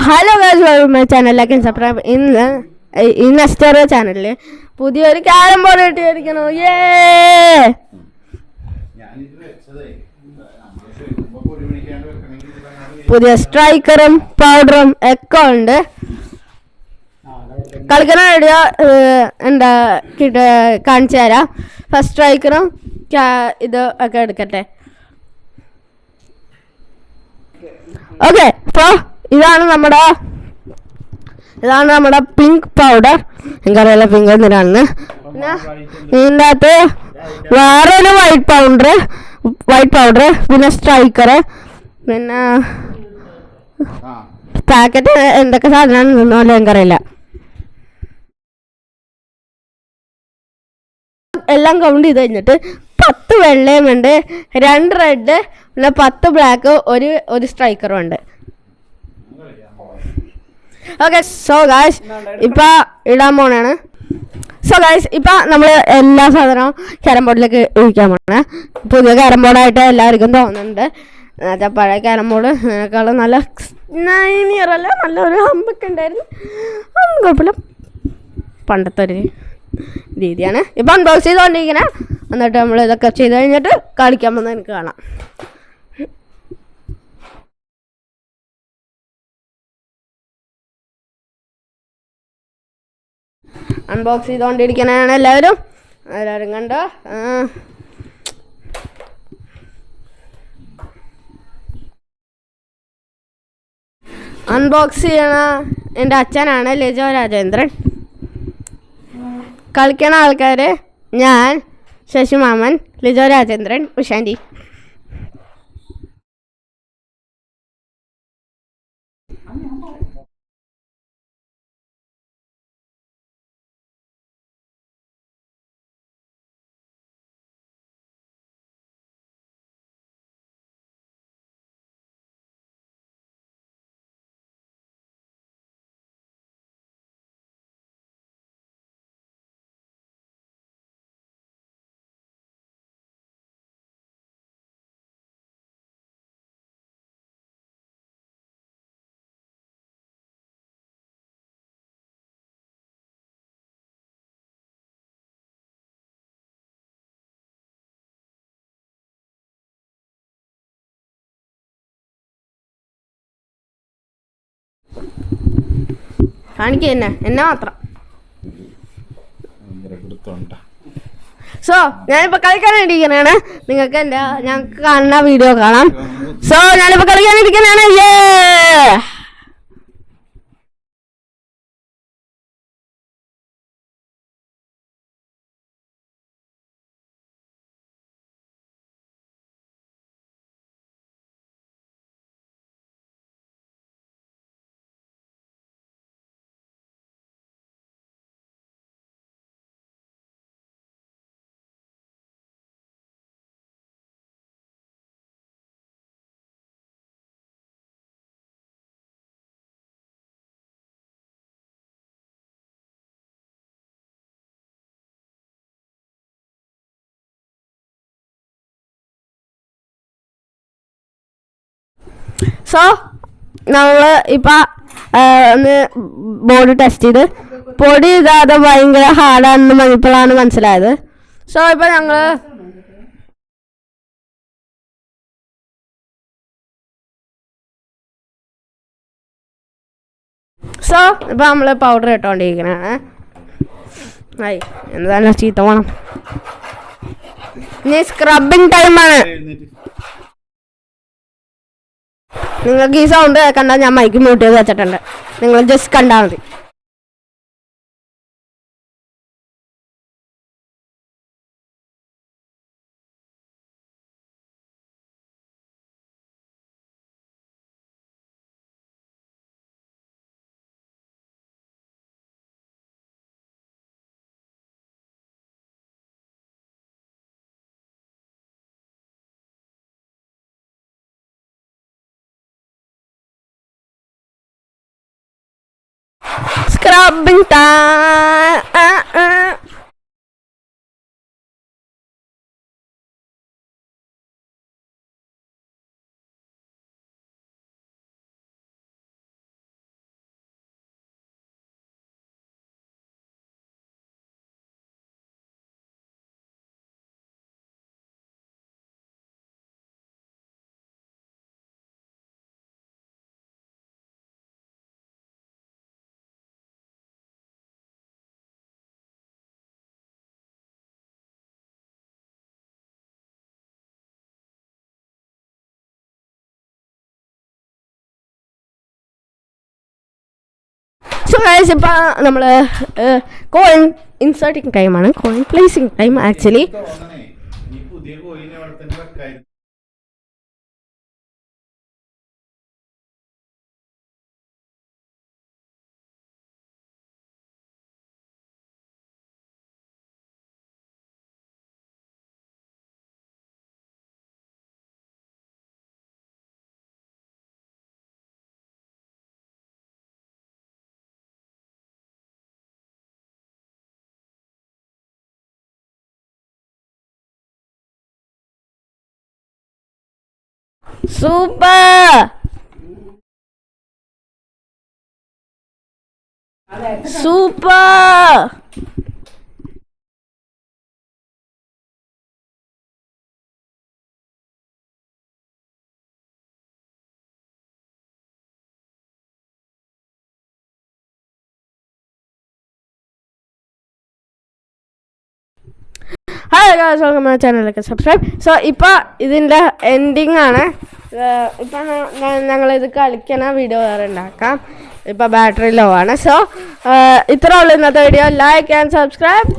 Hello guys, welcome my channel. Like and subscribe. ഇന്ന് അസ്റ്റേറിയ ചാനലിൽ പുതിയൊരു ക്യാരം ബോർഡ് കിട്ടിയിരിക്കണോ. പുതിയ സ്ട്രൈക്കറും പൗഡറും ഒക്കെ ഉണ്ട്. കളിക്കുന്ന വീഡിയോ എന്താ കാണിച്ചു തരാം. ഫസ്റ്റ് സ്ട്രൈക്കറും ഇത് ഒക്കെ എടുക്കട്ടെ. ഓക്കെ, അപ്പോൾ ഇതാണ് നമ്മുടെ പിങ്ക് പൗഡർ. എനിക്കറിയാലോ പിങ്ക് എന്തിനാണെന്ന്. പിന്നെ ഇതിൻ്റെ അകത്ത് വേറൊരു വൈറ്റ് പൗഡർ, പിന്നെ സ്ട്രൈക്കർ, പിന്നെ പാക്കറ്റ് എന്തൊക്കെ സാധനമാണെന്നൊന്നും എനിക്കറിയില്ല. എല്ലാം കൗണ്ട് ചെയ്ത് കഴിഞ്ഞിട്ട് 10 വെള്ളയും ഉണ്ട്, 2 റെഡ്, പിന്നെ 10 ബ്ലാക്ക്, ഒരു സ്ട്രൈക്കറും ഉണ്ട്. ഓക്കെ, സോ ഗായ്സ് ഇപ്പൊ ഇടാൻ പോണാണ്. സോ ഗായ്സ് ഇപ്പൊ നമ്മൾ എല്ലാ സാധനവും ക്യാരം ബോർഡിലേക്ക് ഒഴിക്കാൻ പോണേ. പുതിയ ക്യാരം ബോർഡായിട്ട് എല്ലാവർക്കും തോന്നുന്നുണ്ട്. എന്നുവെച്ചാൽ പഴയ ക്യാരം ബോർഡ് അതിനേക്കാളും നല്ല 9 ഇയർ അല്ല, നല്ലൊരു ഹമ്പൊക്കെ ഉണ്ടായിരുന്നു. ഒന്നും കുഴപ്പമില്ല, പണ്ടത്തെ ഒരു രീതിയാണ്. ഇപ്പം അൺബോക്സ് ചെയ്തുകൊണ്ടിരിക്കണേ. എന്നിട്ട് നമ്മൾ ഇതൊക്കെ ചെയ്ത് കഴിഞ്ഞിട്ട് കളിക്കാൻ വന്ന് എനിക്ക് കാണാം. അൺബോക്സ് ചെയ്തുകൊണ്ടിരിക്കണതാണ് എല്ലാവരും കണ്ടോ. അൺബോക്സ് ചെയ്യണ എൻ്റെ അച്ഛനാണ് ലിജോ രാജേന്ദ്രൻ. കളിക്കണ ആൾക്കാർ ഞാൻ, ശശിമാമൻ, ലിജോ രാജേന്ദ്രൻ, ഉഷാൻറ്റി. കാണിക്ക എന്നെ മാത്രം. സോ ഞാനിപ്പോൾ കളിക്കാനിരിക്കുന്നതാണ്. ഞങ്ങൾക്ക് കാണുന്ന വീഡിയോ കാണാം. സോ ഞാനിപ്പോൾ കളിക്കാനിരിക്കുന്നതാണ്. സോ നമ്മൾ ഇപ്പം ഒന്ന് ബോർഡ് ടെസ്റ്റ് ചെയ്ത് പൊടി ഇതാതെ ഭയങ്കര ഹാർഡാണെന്ന് ഇപ്പോഴാണ് മനസ്സിലായത്. സോ ഇപ്പം ഞങ്ങൾ പൗഡർ ഇട്ടുകൊണ്ടിരിക്കണതാണ്. എന്താണ് ചീത്ത വേണം. ഇനി സ്ക്രബിങ് ടൈമാണ്. നിങ്ങൾക്ക് ഈ സൗണ്ട് കേൾക്കണ്ട, ഞാൻ മൈക്ക് മ്യൂട്ട് ചെയ്ത് വെച്ചിട്ടുണ്ട്. നിങ്ങൾ ജസ്റ്റ് കണ്ടാൽ മതി. Scrubbing time. ഗൈസ് ഇപ്പം നമ്മൾ കോയിൻ ഇൻസേർട്ടിങ് ടൈമാണ്, coin placing time actually. Super super. Hi guys, welcome to ചാനലിലേക്ക് സബ്സ്ക്രൈബ്. സോ ഇപ്പോൾ ഇതിൻ്റെ എൻഡിങ് ആണ്. ഇപ്പം ഞങ്ങളിത് കളിക്കണ വീഡിയോ വേറെ ഉണ്ടാക്കാം. ഇപ്പം ബാറ്ററി ലോ ആണ്. സോ ഇത്ര ഉള്ളൂ ഇന്നത്തെ വീഡിയോ. Like and subscribe.